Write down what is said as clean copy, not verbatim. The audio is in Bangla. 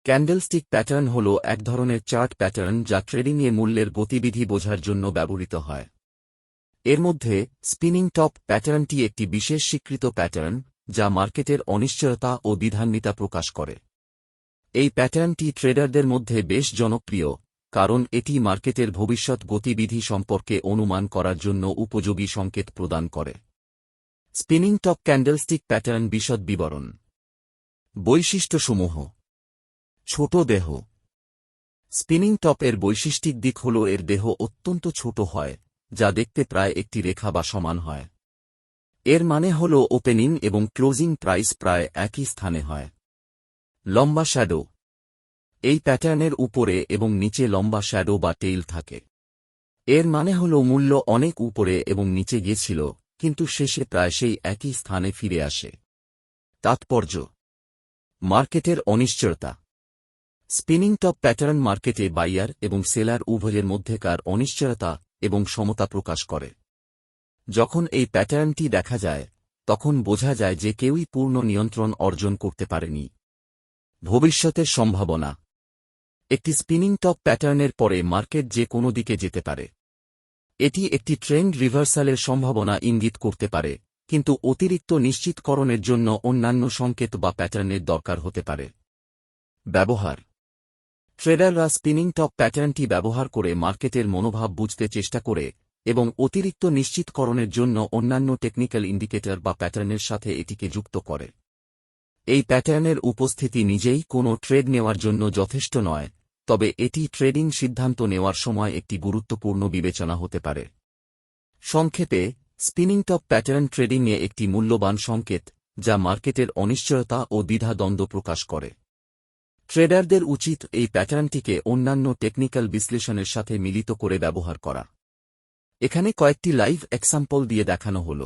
ক্যান্ডেলস্টিক প্যাটার্ন হল এক ধরনের চার্ট প্যাটার্ন যা ট্রেডিংয়ে মূল্যের গতিবিধি বোঝার জন্য ব্যবহৃত হয়। এর মধ্যে স্পিনিং টপ প্যাটার্নটি একটি বিশেষ স্বীকৃত প্যাটার্ন যা মার্কেটের অনিশ্চয়তা ও দ্বিধান্বিতা প্রকাশ করে। এই প্যাটার্নটি ট্রেডারদের মধ্যে বেশ জনপ্রিয়, কারণ এটি মার্কেটের ভবিষ্যৎ গতিবিধি সম্পর্কে অনুমান করার জন্য উপযোগী সংকেত প্রদান করে। স্পিনিং টপ ক্যান্ডেলস্টিক প্যাটার্ন বিশদ বিবরণ। বৈশিষ্ট্যসমূহ। ছোট দেহ। স্পিনিং টপ এর বৈশিষ্ট্যিক দিক হল এর দেহ অত্যন্ত ছোট হয়, যা দেখতে প্রায় একটি রেখা বা সমান হয়। এর মানে হল ওপেনিং এবং ক্লোজিং প্রাইস প্রায় একই স্থানে হয়। লম্বা শ্যাডো। এই প্যাটার্নের উপরে এবং নিচে লম্বা শ্যাডো বা টেইল থাকে। এর মানে হল মূল্য অনেক উপরে এবং নিচে গিয়েছিল, কিন্তু শেষে প্রায় সেই একই স্থানে ফিরে আসে। তাৎপর্য। মার্কেটের অনিশ্চয়তা। স্পিনিং টপ প্যাটার্ন মার্কেটে বাইয়ার এবং সেলার উভয়ের মধ্যেকার অনিশ্চয়তা এবং সমতা প্রকাশ করে। যখন এই প্যাটার্নটি দেখা যায়, তখন বোঝা যায় যে কেউই পূর্ণ নিয়ন্ত্রণ অর্জন করতে পারেনি। ভবিষ্যতের সম্ভাবনা। একটি স্পিনিং টপ প্যাটার্নের পরে মার্কেট যে কোনো দিকে যেতে পারে। এটি একটি ট্রেন্ড রিভার্সালের সম্ভাবনা ইঙ্গিত করতে পারে, কিন্তু অতিরিক্ত নিশ্চিতকরণের জন্য অন্যান্য সংকেত বা প্যাটার্নের দরকার হতে পারে। ব্যবহার। ট্রেডাররা স্পিনিং টপ প্যাটার্নটি ব্যবহার করে মার্কেটের মনোভাব বুঝতে চেষ্টা করে এবং অতিরিক্ত নিশ্চিতকরণের জন্য অন্যান্য টেকনিক্যাল ইন্ডিকেটর বা প্যাটার্নের সাথে এটিকে যুক্ত করে। এই প্যাটার্নের উপস্থিতি নিজেই কোনো ট্রেড নেওয়ার জন্য যথেষ্ট নয়, তবে এটি ট্রেডিং সিদ্ধান্ত নেওয়ার সময় একটি গুরুত্বপূর্ণ বিবেচনা হতে পারে। সংক্ষেপে, স্পিনিং টপ প্যাটার্ন ট্রেডিংয়ে একটি মূল্যবান সংকেত, যা মার্কেটের অনিশ্চয়তা ও দ্বিধাদ্বন্দ্ব প্রকাশ করে। ট্রেডারদের উচিত এই প্যাটার্নটিকে অন্যান্য টেকনিক্যাল বিশ্লেষণের সাথে মিলিত করে ব্যবহার করা। এখানে কয়েকটি লাইভ এক্সাম্পল দিয়ে দেখানো হল।